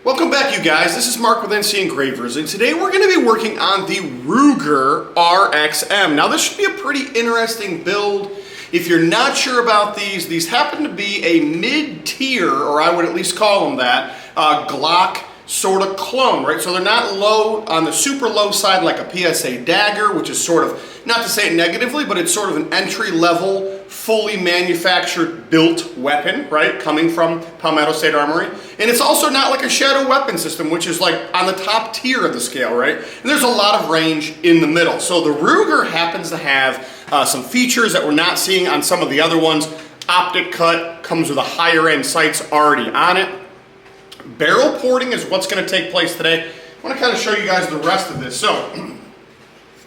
Welcome back, you guys. This is Mark with NC Engravers, and today we're going to be working on the Ruger RXM. Now, this should be a pretty interesting build. If you're not sure about these happen to be a mid-tier, or I would at least call them that, Glock sort of clone, right? So they're not low on the super low side like a PSA Dagger, which is sort of, not to say it negatively, but it's sort of an entry-level, fully manufactured, built weapon, right? Coming from Palmetto State Armory. And it's also not like a Shadow weapon system, which is like on the top tier of the scale, right? And there's a lot of range in the middle. So the Ruger happens to have some features that we're not seeing on some of the other ones. Optic cut, comes with a higher end sights already on it. Barrel porting is what's going to take place today. I want to kind of show you guys the rest of this. So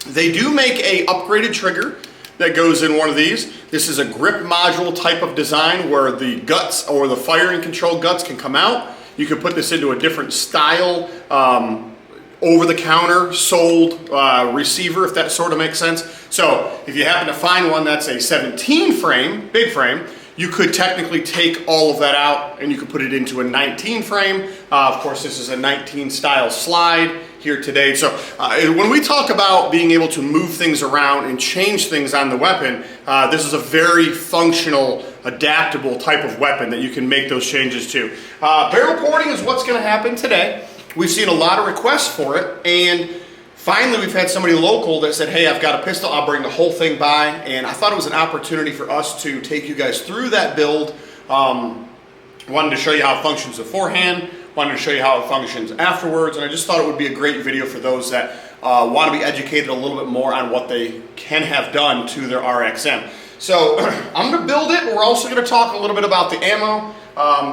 they do make a upgraded trigger that goes in one of these. This is a grip module type of design where the guts or the firing control guts can come out. You can put this into a different style, over-the-counter sold receiver, if that sort of makes sense. So if you happen to find one that's a 17 frame, big frame, you could technically take all of that out and you could put it into a 19 frame. Of course, this is a 19 style slide here today. So when we talk about being able to move things around and change things on the weapon, this is a very functional, adaptable type of weapon that you can make those changes to. Barrel porting is what's going to happen today. We've seen a lot of requests for it, and finally we've had somebody local that said, hey, I've got a pistol, I'll bring the whole thing by, and I thought it was an opportunity for us to take you guys through that build. Wanted to show you how it functions beforehand, wanted to show you how it functions afterwards, and I just thought it would be a great video for those that want to be educated a little bit more on what they can have done to their RXM. So I'm going to build it, but we're also going to talk a little bit about the ammo.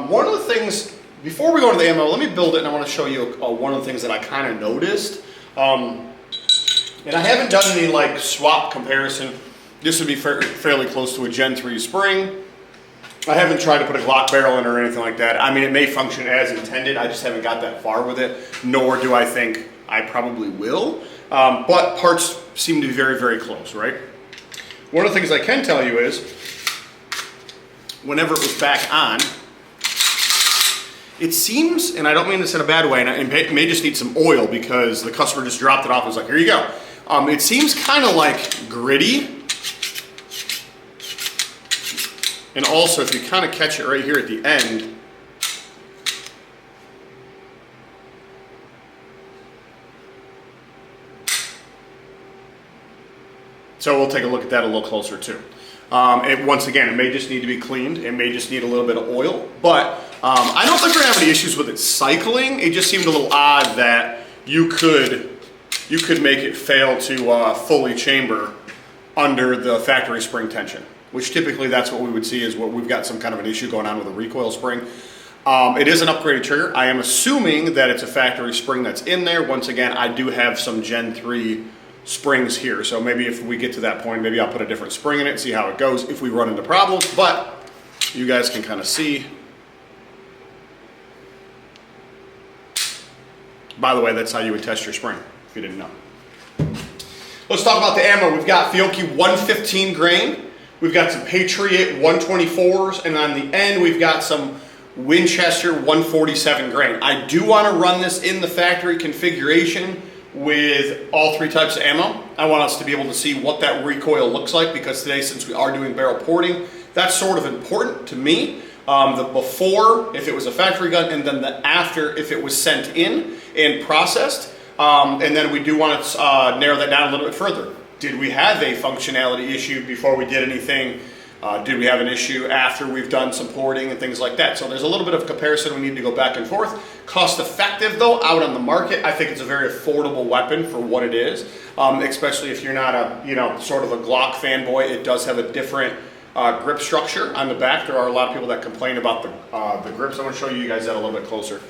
One of the things, before we go into the ammo, let me build it, and I want to show you one of the things that I kind of noticed. And I haven't done any like swap comparison. This would be fairly close to a Gen 3 spring. I haven't tried to put a Glock barrel in or anything like that. I mean, it may function as intended. I just haven't got that far with it, nor do I think I probably will. But parts seem to be very, very close, right? One of the things I can tell you is, whenever it was back on, it seems, and I don't mean this in a bad way, and it may just need some oil because the customer just dropped it off and was like, here you go. It seems kind of like gritty. And also, if you kind of catch it right here at the end, so we'll take a look at that a little closer too. Once again, it may just need to be cleaned. It may just need a little bit of oil, but I don't think we're gonna have any issues with it cycling. It just seemed a little odd that you could make it fail to fully chamber under the factory spring tension, which typically that's what we would see is what we've got some kind of an issue going on with a recoil spring. It is an upgraded trigger. I am assuming that it's a factory spring that's in there. Once again, I do have some Gen 3 springs here, so maybe if we get to that point, maybe I'll put a different spring in it and see how it goes if we run into problems, but you guys can kind of see. By the way, that's how you would test your spring, if you didn't know. Let's talk about the ammo. We've got Fiocchi 115 grain. We've got some Patriot 124s, and on the end, we've got some Winchester 147 grain. I do want to run this in the factory configuration with all three types of ammo. I want us to be able to see what that recoil looks like, because today, since we are doing barrel porting, that's sort of important to me. The before, if it was a factory gun, and then the after, if it was sent in and processed. And then we do want to narrow that down a little bit further. Did we have a functionality issue before we did anything? Did we have an issue after we've done some porting and things like that? So there's a little bit of comparison. We need to go back and forth. Cost effective though, out on the market. I think it's a very affordable weapon for what it is, especially if you're not a, sort of a Glock fanboy. It does have a different grip structure on the back. There are a lot of people that complain about the grips. I'm going to show you guys that a little bit closer.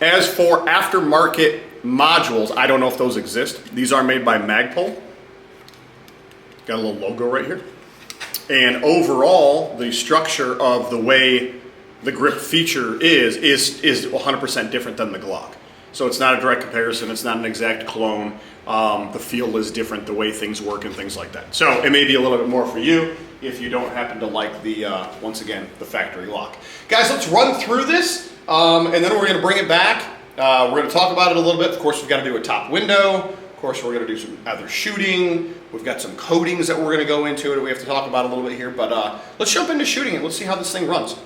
As for aftermarket modules, I don't know if those exist. These are made by Magpul. Got a little logo right here. And overall, the structure of the way the grip feature is 100% different than the Glock. So it's not a direct comparison. It's not an exact clone. The feel is different, the way things work and things like that. So it may be a little bit more for you if you don't happen to like the, once again, the factory lock. Guys, let's run through this. And then we're going to bring it back. We're going to talk about it a little bit. Of course, we've got to do a top window. Of course, we're going to do some other shooting. We've got some coatings that we're going to go into that we have to talk about a little bit here. But let's jump into shooting and let's see how this thing runs.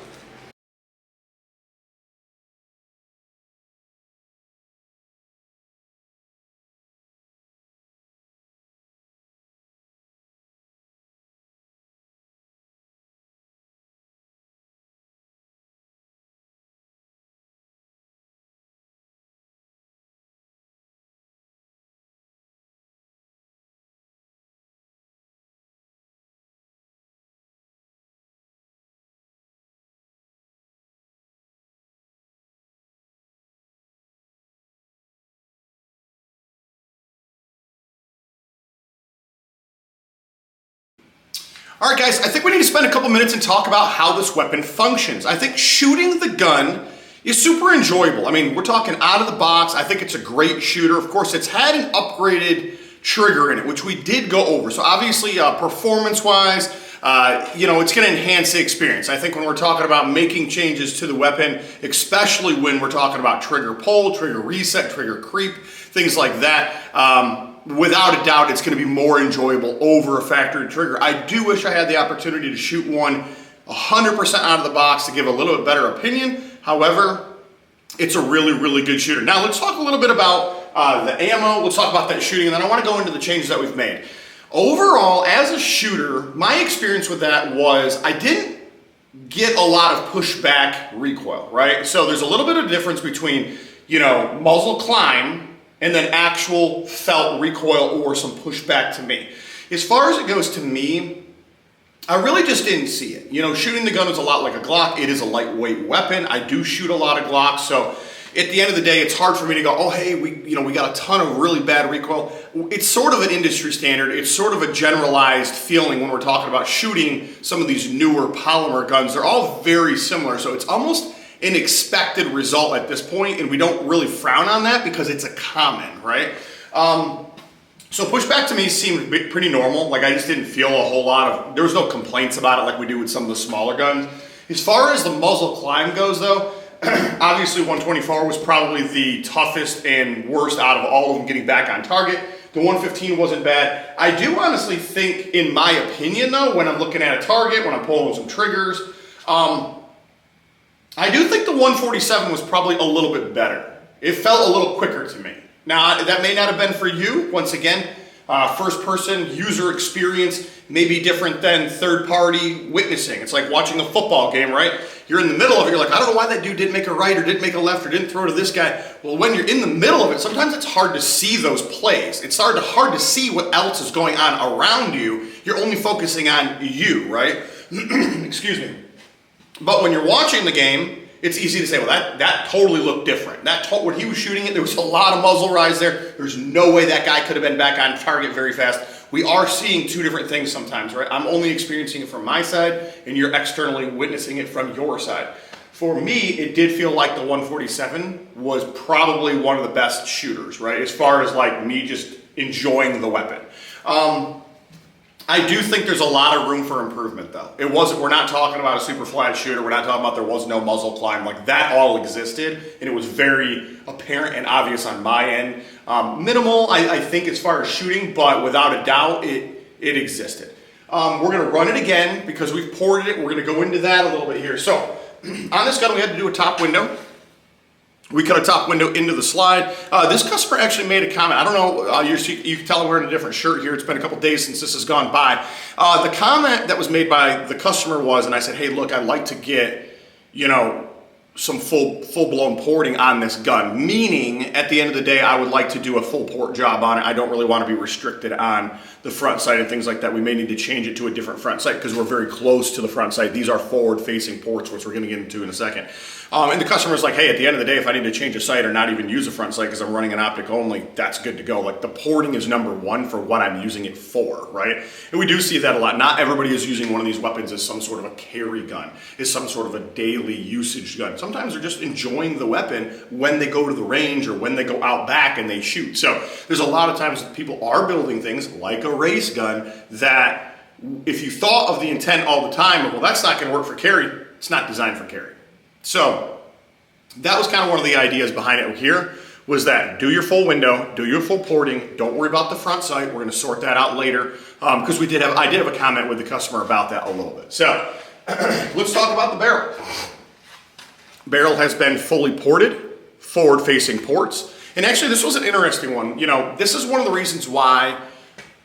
All right, guys, I think we need to spend a couple minutes and talk about how this weapon functions. I think shooting the gun is super enjoyable. I mean, we're talking out of the box. I think it's a great shooter. Of course, it's had an upgraded trigger in it, which we did go over. So obviously, performance-wise, it's going to enhance the experience. I think when we're talking about making changes to the weapon, especially when we're talking about trigger pull, trigger reset, trigger creep, things like that, without a doubt, it's going to be more enjoyable over a factory trigger. I do wish I had the opportunity to shoot one 100% out of the box to give a little bit better opinion. However, it's a really, really good shooter. Now, let's talk a little bit about the ammo. Let's talk about that shooting, and then I want to go into the changes that we've made. Overall, as a shooter, my experience with that was I didn't get a lot of pushback recoil, right? So there's a little bit of difference between, muzzle climb and then actual felt recoil or some pushback to me. As far as it goes to me, I really just didn't see it. Shooting the gun is a lot like a Glock. It is a lightweight weapon. I do shoot a lot of Glocks, so at the end of the day, it's hard for me to go, oh, hey, we got a ton of really bad recoil. It's sort of an industry standard. It's sort of a generalized feeling when we're talking about shooting some of these newer polymer guns. They're all very similar, so it's almost an expected result at this point, and we don't really frown on that because it's a common, right? So pushback to me seemed pretty normal. Like I just didn't feel a whole lot of, there was no complaints about it like we do with some of the smaller guns. As far as the muzzle climb goes though, obviously 124 was probably the toughest and worst out of all of them getting back on target. The 115 wasn't bad. I do honestly think, in my opinion though, when I'm looking at a target, when I'm pulling some triggers, I do think the 147 was probably a little bit better. It felt a little quicker to me. Now, that may not have been for you. Once again, first person user experience may be different than third party witnessing. It's like watching a football game, right? You're in the middle of it. You're like, I don't know why that dude didn't make a right or didn't make a left or didn't throw to this guy. Well, when you're in the middle of it, sometimes it's hard to see those plays. It's hard to see what else is going on around you. You're only focusing on you, right? Excuse me. But when you're watching the game, it's easy to say, well, that totally looked different. When he was shooting it, there was a lot of muzzle rise there. There's no way that guy could have been back on target very fast. We are seeing two different things sometimes, right? I'm only experiencing it from my side, and you're externally witnessing it from your side. For me, it did feel like the 147 was probably one of the best shooters, right? As far as like me just enjoying the weapon. I do think there's a lot of room for improvement though. We're not talking about a super flat shooter. We're not talking about there was no muzzle climb. Like that all existed and it was very apparent and obvious on my end. Minimal, I think, as far as shooting, but without a doubt, it existed. We're gonna run it again because we've ported it. We're gonna go into that a little bit here. So on this gun, we had to do a top window. We cut a top window into the slide. This customer actually made a comment. I don't know, you can tell I'm wearing a different shirt here. It's been a couple days since this has gone by. The comment that was made by the customer was, and I said, hey, look, I'd like to get, some full-blown porting on this gun. Meaning, at the end of the day, I would like to do a full port job on it. I don't really want to be restricted on the front sight and things like that. We may need to change it to a different front sight because we're very close to the front sight. These are forward-facing ports, which we're going to get into in a second. And the customer's like, hey, at the end of the day, if I need to change a sight or not even use a front sight because I'm running an optic only, that's good to go. Like the porting is number one for what I'm using it for, right? And we do see that a lot. Not everybody is using one of these weapons as some sort of a carry gun, as some sort of a daily usage gun. Sometimes they're just enjoying the weapon when they go to the range or when they go out back and they shoot. So there's a lot of times that people are building things like a race gun that if you thought of the intent all the time of, well, that's not going to work for carry, it's not designed for carry. So That was kind of one of the ideas behind it here, was that do your full window, do your full porting, don't worry about the front sight. We're going to sort that out later, because I did have a comment with the customer about that a little bit. So let's talk about the barrel. Barrel has been fully ported, forward-facing ports. And actually, this was an interesting one. You know, this is one of the reasons why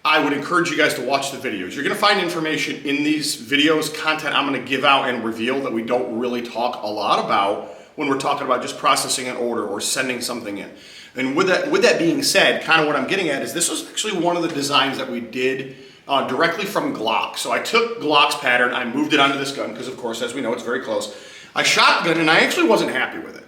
I would encourage you guys to watch the videos. You're going to find information in these videos, content I'm going to give out and reveal that we don't really talk a lot about when we're talking about just processing an order or sending something in. And with that being said, kind of what I'm getting at is this was actually one of the designs that we did directly from Glock. So I took Glock's pattern, I moved it onto this gun, because of course, as we know, it's very close. I shot the gun and I actually wasn't happy with it.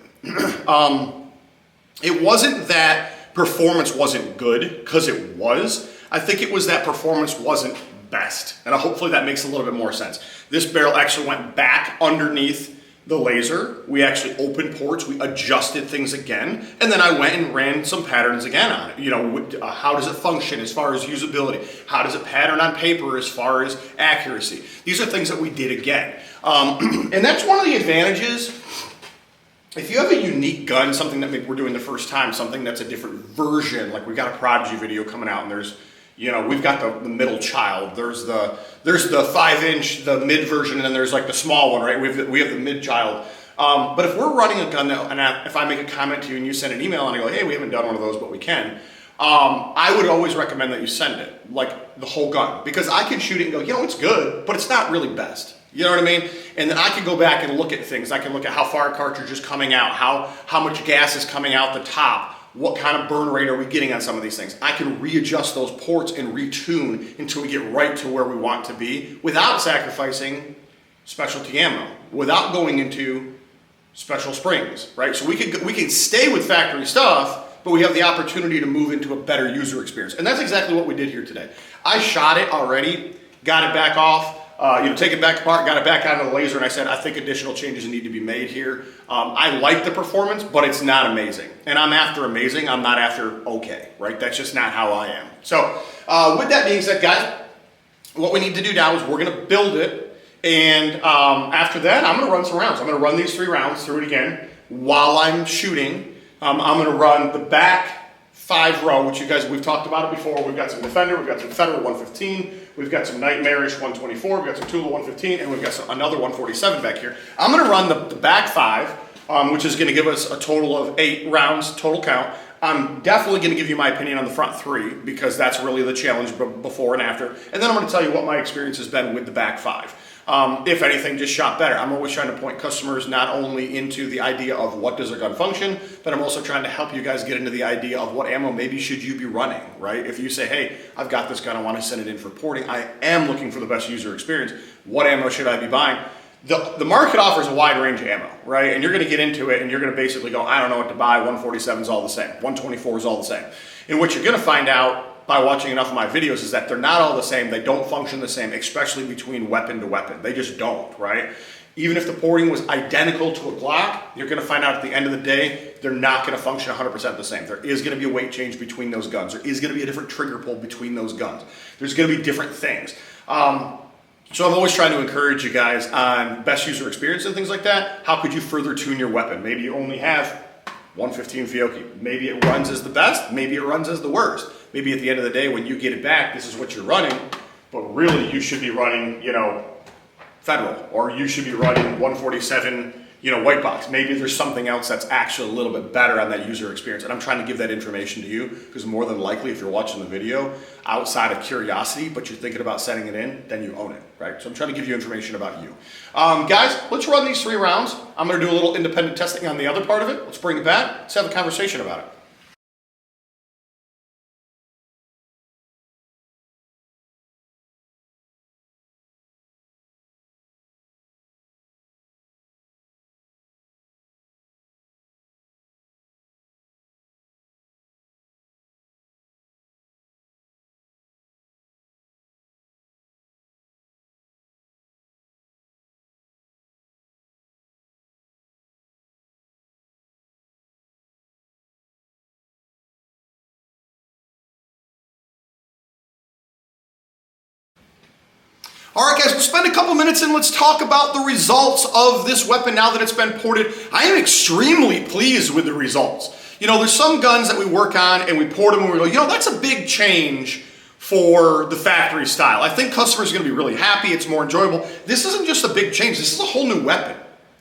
It wasn't that performance wasn't good, because it was. I think it was that performance wasn't best. And hopefully that makes a little bit more sense. This barrel actually went back underneath the laser. We actually opened ports, we adjusted things again, and then I went and ran some patterns again on it. You know, how does it function as far as usability? How does it pattern on paper as far as accuracy? These are things that we did again. And that's one of the advantages. If you have a unique gun, something that maybe we're doing the first time, something that's a different version, like we've got a Prodigy video coming out and there's, you know, we've got the middle child, there's the 5-inch, the mid version, and then there's like the small one, right? We have the mid child. But if we're running a gun that, and if I make a comment to you and you send an email and I go, hey, we haven't done one of those, but we can, I would always recommend that you send it, like the whole gun, because I can shoot it and go, you know, it's good, but it's not really best. You know what I mean? And then I can go back and look at things. I can look at how far a cartridge is coming out, how much gas is coming out the top, what kind of burn rate are we getting on some of these things. I can readjust those ports and retune until we get right to where we want to be without sacrificing specialty ammo, without going into special springs, right? So we can stay with factory stuff, but we have the opportunity to move into a better user experience. And that's exactly what we did here today. I shot it already, got it back off, take it back apart, got it back onto the laser, and I said, I think additional changes need to be made here. I like the performance, but it's not amazing. And I'm after amazing, I'm not after okay, right? That's just not how I am. So with that being said, guys, what we need to do now is we're gonna build it, and after that, I'm gonna run some rounds. I'm gonna run these 3 rounds through it again while I'm shooting. I'm gonna run the back 5 row, which you guys, we've talked about it before. We've got some Defender, we've got some Federal 115, we've got some Nightmarish 124, we've got some Tula 115, and we've got another 147 back here. I'm gonna run the back 5, which is gonna give us a total of 8 rounds, total count. I'm definitely gonna give you my opinion on the front 3, because that's really the challenge before and after. And then I'm gonna tell you what my experience has been with the back 5. If anything, just shot better. I'm always trying to point customers not only into the idea of what does a gun function, but I'm also trying to help you guys get into the idea of what ammo maybe should you be running, right? If you say, hey, I've got this gun, I want to send it in for porting, I am looking for the best user experience, what ammo should I be buying? The market offers a wide range of ammo, right? And you're going to get into it and you're going to basically go, I don't know what to buy, 147 is all the same, 124 is all the same. And what you're going to find out by watching enough of my videos is that they're not all the same, they don't function the same, especially between weapon to weapon. They just don't, right? Even if the porting was identical to a Glock, you're going to find out at the end of the day, they're not going to function 100% the same. There is going to be a weight change between those guns. There is going to be a different trigger pull between those guns. There's going to be different things. So I'm always trying to encourage you guys on best user experience and things like that. How could you further tune your weapon? Maybe you only have 115 Fiocchi. Maybe it runs as the best, maybe it runs as the worst. Maybe at the end of the day when you get it back, this is what you're running, but really you should be running, Federal, or you should be running 147, white box. Maybe there's something else that's actually a little bit better on that user experience. And I'm trying to give that information to you because more than likely if you're watching the video outside of curiosity, but you're thinking about sending it in, then you own it, right? So I'm trying to give you information about you. Guys, let's run these 3 rounds. I'm gonna do a little independent testing on the other part of it. Let's bring it back. Let's have a conversation about it. All right, guys, we'll spend a couple minutes and let's talk about the results of this weapon now that it's been ported. I am extremely pleased with the results. You know, there's some guns that we work on and we port them and we go, you know, that's a big change for the factory style. I think customers are going to be really happy. It's more enjoyable. This isn't just a big change. This is a whole new weapon.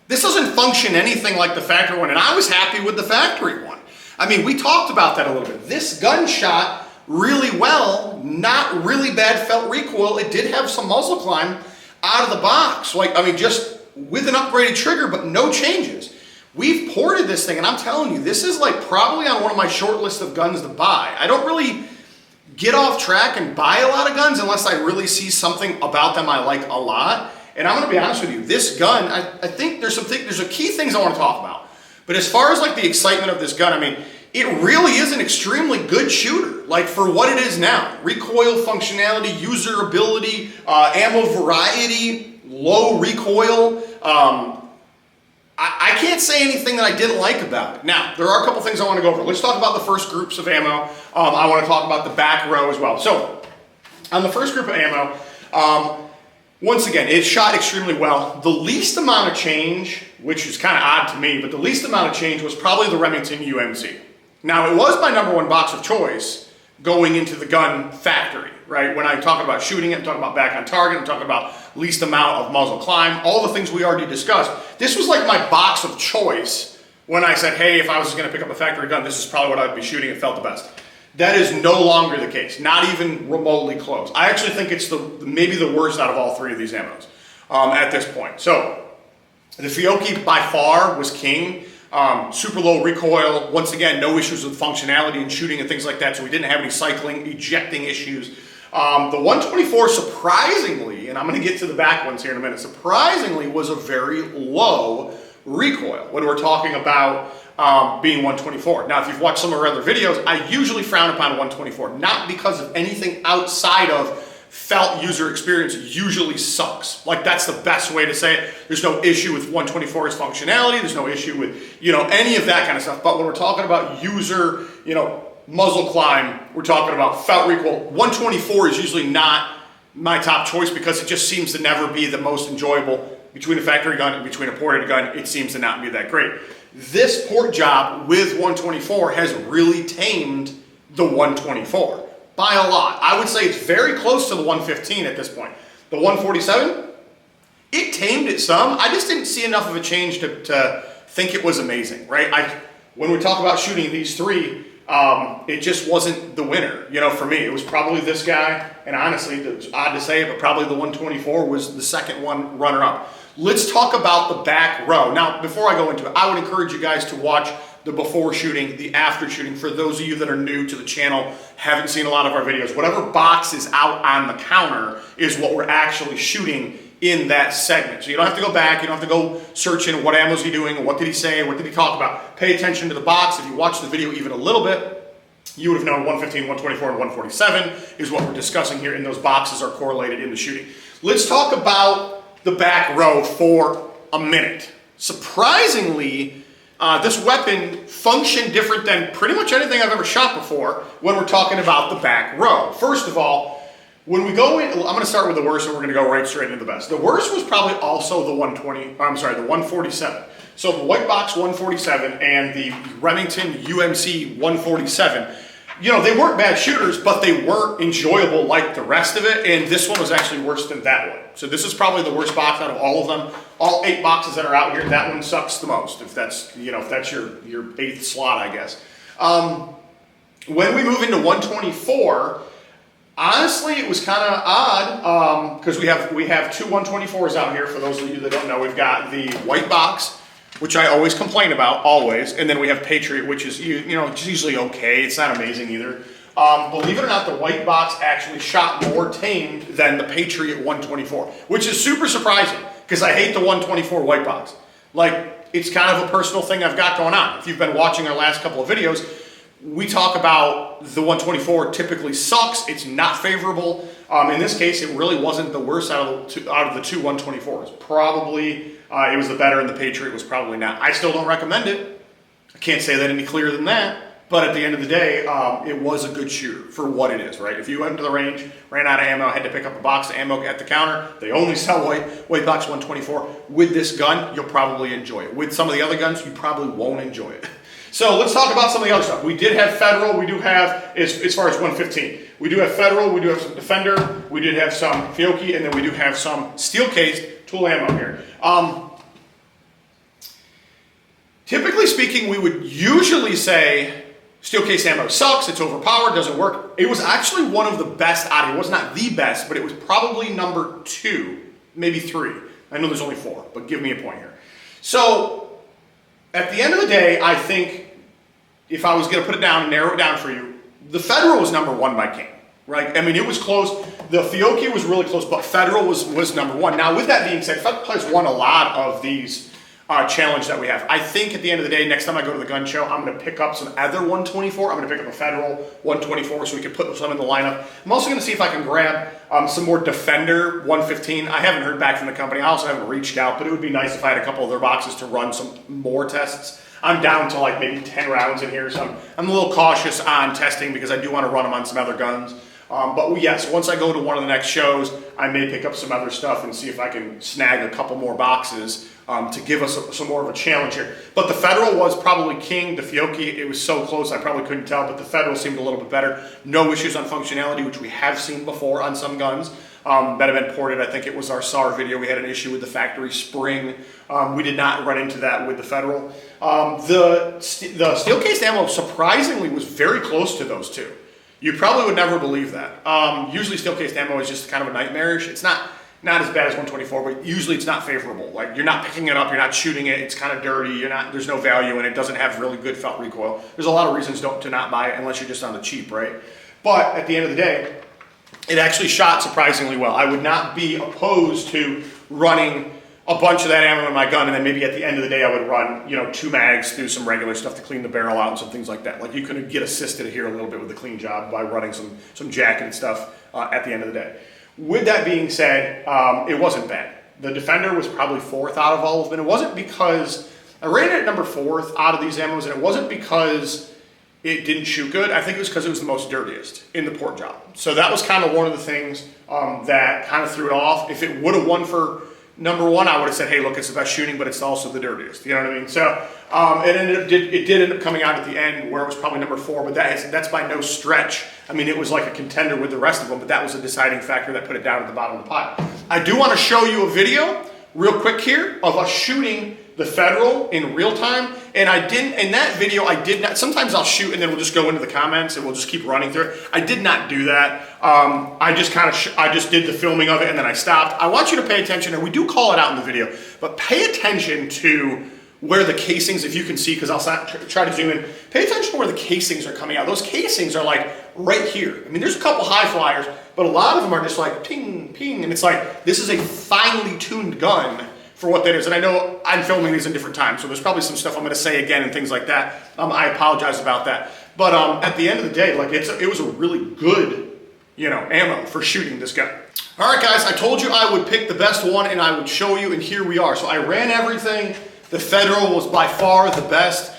This doesn't function anything like the factory one, and I was happy with the factory one. I mean, we talked about that a little bit. This gun shot really well, not really bad felt recoil. It did have some muzzle climb out of the box. Like, I mean, just with an upgraded trigger, but no changes. We've ported this thing, and I'm telling you, this is like probably on one of my short list of guns to buy. I don't really get off track and buy a lot of guns unless I really see something about them I like a lot. And I'm gonna be honest with you, this gun, I think there's a key things I wanna talk about. But as far as like the excitement of this gun, I mean, it really is an extremely good shooter, like for what it is now. Recoil functionality, user ability, ammo variety, low recoil. I can't say anything that I didn't like about it. Now, there are a couple things I want to go over. Let's talk about the first groups of ammo. I want to talk about the back row as well. So, on the first group of ammo, once again, it shot extremely well. The least amount of change, which is kind of odd to me, but the least amount of change was probably the Remington UMC. Now, it was my #1 box of choice going into the gun factory, right? When I talk about shooting it, I'm talking about back on target, I'm talking about least amount of muzzle climb, all the things we already discussed. This was like my box of choice when I said, hey, if I was going to pick up a factory gun, this is probably what I'd be shooting. It felt the best. That is no longer the case, not even remotely close. I actually think it's maybe the worst out of all three of these ammos at this point. So the Fiocchi by far was king. Super low recoil. Once again, no issues with functionality and shooting and things like that. So we didn't have any cycling, ejecting issues. The 124 surprisingly, and I'm going to get to the back ones here in a minute, surprisingly was a very low recoil when we're talking about being 124. Now, if you've watched some of our other videos, I usually frown upon 124, not because of anything outside of felt user experience usually sucks. Like, that's the best way to say it. There's no issue with 124's functionality. There's no issue with, you know, any of that kind of stuff. But when we're talking about user, you know, muzzle climb, we're talking about felt recoil. 124 is usually not my top choice because it just seems to never be the most enjoyable. Between a factory gun and between a ported gun, it seems to not be that great. This port job with 124 has really tamed the 124. By a lot. I would say it's very close to the 115 at this point. The 147, it tamed it some. I just didn't see enough of a change to think it was amazing, right? When we talk about shooting these three, it just wasn't the winner. You know, for me, it was probably this guy, and honestly, it's odd to say it, but probably the 124 was the second one runner-up. Let's talk about the back row. Now, before I go into it, I would encourage you guys to watch the before shooting, the after shooting. For those of you that are new to the channel, haven't seen a lot of our videos, whatever box is out on the counter is what we're actually shooting in that segment. So you don't have to go back, you don't have to go searching what ammo is he doing, what did he say, what did he talk about. Pay attention to the box. If you watch the video even a little bit, you would have known 115, 124, and 147 is what we're discussing here, and those boxes are correlated in the shooting. Let's talk about the back row for a minute. Surprisingly, this weapon functioned different than pretty much anything I've ever shot before when we're talking about the back row. First of all, when we go in, I'm going to start with the worst and we're going to go right straight into the best. The worst was probably also the 147. So the white box 147 and the Remington UMC 147, you know, they weren't bad shooters, but they weren't enjoyable like the rest of it, and this one was actually worse than that one. So this is probably the worst box out of all of them. All 8 boxes that are out here, that one sucks the most, if that's, you know, if that's your 8th slot, I guess. When we move into 124, honestly, it was kind of odd, because we have 2 124s out here. For those of you that don't know, we've got the white box, which I always complain about, always, and then we have Patriot, which is, you know, it's usually okay. It's not amazing either. Believe it or not, the white box actually shot more tamed than the Patriot 124, which is super surprising because I hate the 124 white box. Like, it's kind of a personal thing I've got going on. If you've been watching our last couple of videos, we talk about the 124 typically sucks. It's not favorable. In this case, it really wasn't the worst out of the two 124s. Probably it was the better, and the Patriot was probably not. I still don't recommend it. I can't say that any clearer than that. But at the end of the day, it was a good shooter for what it is, right? If you went to the range, ran out of ammo, had to pick up a box of ammo at the counter, they only sell white box 124. With this gun, you'll probably enjoy it. With some of the other guns, you probably won't enjoy it. So let's talk about some of the other stuff. We did have Federal, we do have, as far as 115, we do have Federal, we do have some Defender, we did have some Fiocchi, and then we do have some steel-cased tool ammo here. Typically speaking, we would usually say steel case ammo sucks, it's overpowered, doesn't work. It was actually one of the best out here. It was not the best, but it was probably number 2, maybe 3. I know there's only 4, but give me a point here. So at the end of the day, I think if I was going to put it down and narrow it down for you, the Federal was number 1 by King, right? I mean, it was close. The Fiocchi was really close, but Federal was number 1. Now, with that being said, Federal has won a lot of these challenge that we have. I think at the end of the day, next time I go to the gun show, I'm going to pick up some other 124. I'm going to pick up a Federal 124 so we can put some in the lineup. I'm also going to see if I can grab some more Defender 115. I haven't heard back from the company. I also haven't reached out, but it would be nice if I had a couple of their boxes to run some more tests. I'm down to like maybe 10 rounds in here, so I'm a little cautious on testing because I do want to run them on some other guns. But yes, once I go to one of the next shows, I may pick up some other stuff and see if I can snag a couple more boxes to give us some more of a challenge here. But the Federal was probably king. The Fiocchi, it was so close I probably couldn't tell, but the Federal seemed a little bit better. No issues on functionality, which we have seen before on some guns that have been ported. I think it was our SAR video. We had an issue with the factory spring. We did not run into that with the Federal. The steel-cased ammo surprisingly was very close to those two. You probably would never believe that. Usually steel-cased ammo is just kind of a nightmarish. It's not as bad as 124, but usually it's not favorable. Like, you're not picking it up, you're not shooting it, it's kind of dirty, there's no value in it, doesn't have really good felt recoil. There's a lot of reasons to not buy it unless you're just on the cheap, right? But at the end of the day, it actually shot surprisingly well. I would not be opposed to running a bunch of that ammo in my gun, and then maybe at the end of the day I would run, 2 mags through some regular stuff to clean the barrel out and some things like that. Like, you could get assisted here a little bit with the clean job by running some jacketed stuff at the end of the day. With that being said, it wasn't bad. The Defender was probably 4th out of all of them. It wasn't because I rated it at number 4th out of these ammos, and it wasn't because it didn't shoot good. I think it was because it was the most dirtiest in the port job. So that was kind of one of the things that kind of threw it off. If it would have won for number 1, I would have said, hey, look, it's the best shooting, but it's also the dirtiest. You know what I mean? So it did end up coming out at the end where it was probably number 4, but that's by no stretch. I mean, it was like a contender with the rest of them, but that was a deciding factor that put it down at the bottom of the pile. I do want to show you a video real quick here of us shooting the Federal in real time. And in that video, I did not, sometimes I'll shoot and then we'll just go into the comments and we'll just keep running through it. I did not do that. I just did the filming of it and then I stopped. I want you to pay attention, and we do call it out in the video, but pay attention to where the casings, if you can see, because I'll try to zoom in, pay attention to where the casings are coming out. Those casings are like right here. I mean, there's a couple high flyers, but a lot of them are just like ping, ping, and it's like, this is a finely tuned gun for what that is. And I know I'm filming these in different times, so there's probably some stuff I'm going to say again and things like that. I apologize about that. But at the end of the day, like, it was a really good, ammo for shooting this gun. All right, guys, I told you I would pick the best one and I would show you, and here we are. So I ran everything. The Federal was by far the best.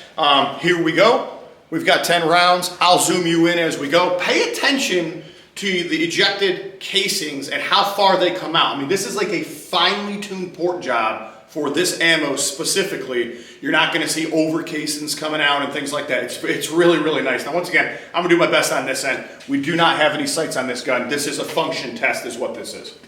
Here we go. We've got 10 rounds. I'll zoom you in as we go. Pay attention to the ejected casings and how far they come out. I mean, this is like a finely tuned port job for this ammo specifically. You're not going to see over casings coming out and things like that. It's really, really nice. Now, once again, I'm going to do my best on this end. We do not have any sights on this gun. This is a function test is what this is.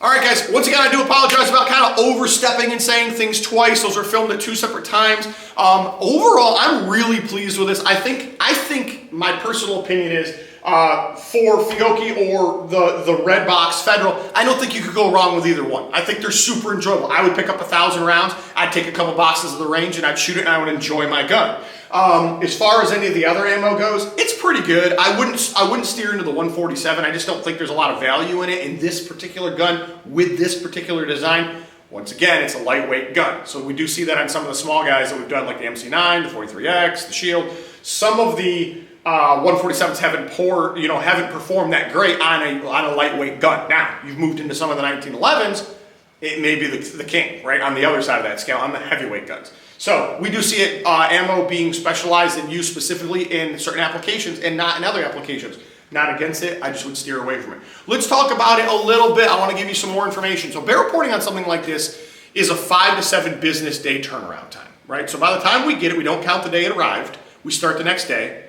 All right, guys, once again, I do apologize about kind of overstepping and saying things twice. Those are filmed at 2 separate times. Overall, I'm really pleased with this. I think my personal opinion is for Fiocchi or the red box Federal, I don't think you could go wrong with either one. I think they're super enjoyable. I would pick up 1,000 rounds. I'd take a couple boxes of the range and I'd shoot it and I would enjoy my gun. As far as any of the other ammo goes, it's pretty good. I wouldn't steer into the 147. I just don't think there's a lot of value in it in this particular gun with this particular design. Once again, it's a lightweight gun. So we do see that on some of the small guys that we've done, like the MC9, the 43X, the Shield. Some of the 147s haven't performed that great on a lightweight gun. Now, you've moved into some of the 1911s, it may be the king, right, on the other side of that scale, on the heavyweight guns. So we do see it, ammo being specialized and used specifically in certain applications and not in other applications. Not against it, I just would steer away from it. Let's talk about it a little bit. I want to give you some more information. So barrel porting on something like this is a 5 to 7 business day turnaround time, right? So by the time we get it, we don't count the day it arrived. We start the next day.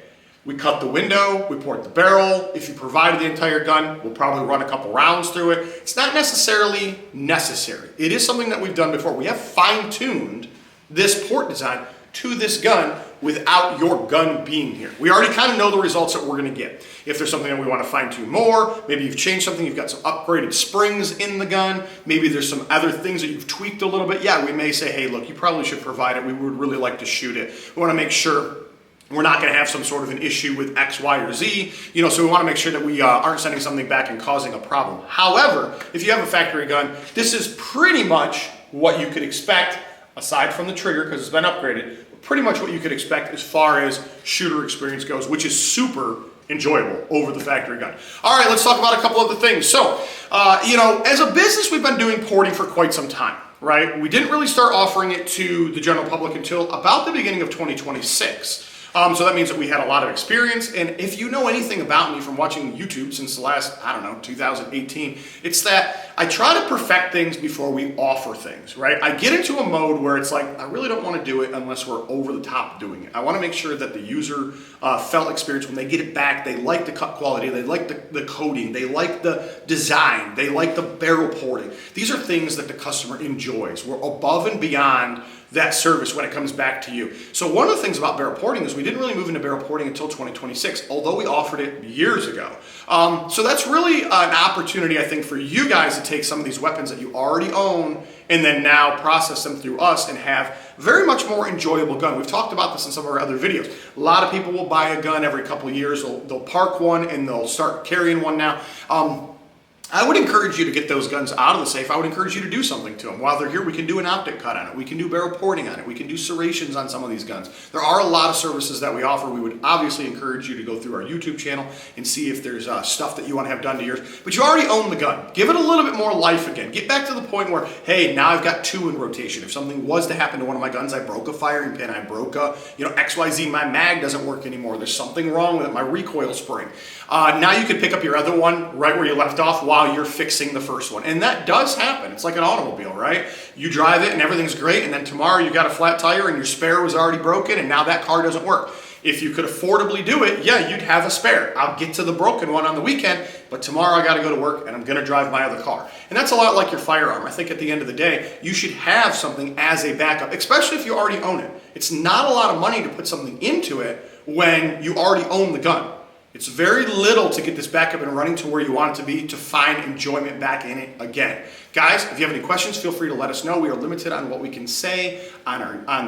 We cut the window, we port the barrel. If you provided the entire gun, we'll probably run a couple rounds through it. It's not necessarily necessary. It is something that we've done before. We have fine-tuned this port design to this gun without your gun being here. We already kind of know the results that we're going to get. If there's something that we want to fine-tune more, maybe you've changed something, you've got some upgraded springs in the gun, maybe there's some other things that you've tweaked a little bit, yeah, we may say, hey, look, you probably should provide it. We would really like to shoot it. We want to make sure we're not going to have some sort of an issue with X, Y, or Z, so we want to make sure that we aren't sending something back and causing a problem. However, if you have a factory gun, this is pretty much what you could expect, aside from the trigger, because it's been upgraded, pretty much what you could expect as far as shooter experience goes, which is super enjoyable over the factory gun. All right, let's talk about a couple other things. So, as a business, we've been doing porting for quite some time, right? We didn't really start offering it to the general public until about the beginning of 2026. So that means that we had a lot of experience, and if you know anything about me from watching YouTube since the last, 2018, it's that I try to perfect things before we offer things, right? I get into a mode where it's like, I really don't want to do it unless we're over the top doing it. I want to make sure that the user felt experience when they get it back, they like the cut quality, they like the coating, they like the design, they like the barrel porting. These are things that the customer enjoys. We're above and beyond that service when it comes back to you. So one of the things about barrel porting is we didn't really move into barrel porting until 2026, although we offered it years ago. So that's really an opportunity, I think, for you guys to take some of these weapons that you already own and then now process them through us and have very much more enjoyable gun. We've talked about this in some of our other videos. A lot of people will buy a gun every couple of years. They'll park one and they'll start carrying one now. I would encourage you to get those guns out of the safe. I would encourage you to do something to them. While they're here, we can do an optic cut on it. We can do barrel porting on it. We can do serrations on some of these guns. There are a lot of services that we offer. We would obviously encourage you to go through our YouTube channel and see if there's stuff that you want to have done to yours. But you already own the gun. Give it a little bit more life again. Get back to the point where, hey, now I've got 2 in rotation. If something was to happen to one of my guns, I broke a firing pin, I broke a, XYZ, my mag doesn't work anymore. There's something wrong with it, my recoil spring. Now you could pick up your other one right where you left off while you're fixing the first one. And that does happen. It's like an automobile, right? You drive it and everything's great, and then tomorrow you got a flat tire and your spare was already broken and now that car doesn't work. If you could affordably do it, yeah, you'd have a spare. I'll get to the broken one on the weekend, but tomorrow I got to go to work and I'm going to drive my other car. And that's a lot like your firearm. I think at the end of the day, you should have something as a backup, especially if you already own it. It's not a lot of money to put something into it when you already own the gun. It's very little to get this back up and running to where you want it to be to find enjoyment back in it again. Guys, if you have any questions, feel free to let us know. We are limited on what we can say on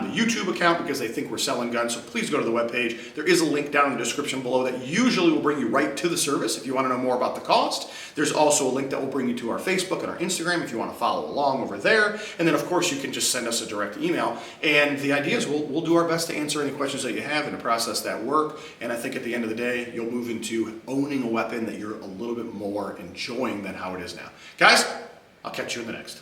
the YouTube account because they think we're selling guns, so please go to the webpage. There is a link down in the description below that usually will bring you right to the service if you want to know more about the cost. There's also a link that will bring you to our Facebook and our Instagram if you want to follow along over there. And then, of course, you can just send us a direct email. And the idea is we'll do our best to answer any questions that you have and to process that work. And I think at the end of the day, you'll move into owning a weapon that you're a little bit more enjoying than how it is now. Guys, I'll catch you in the next.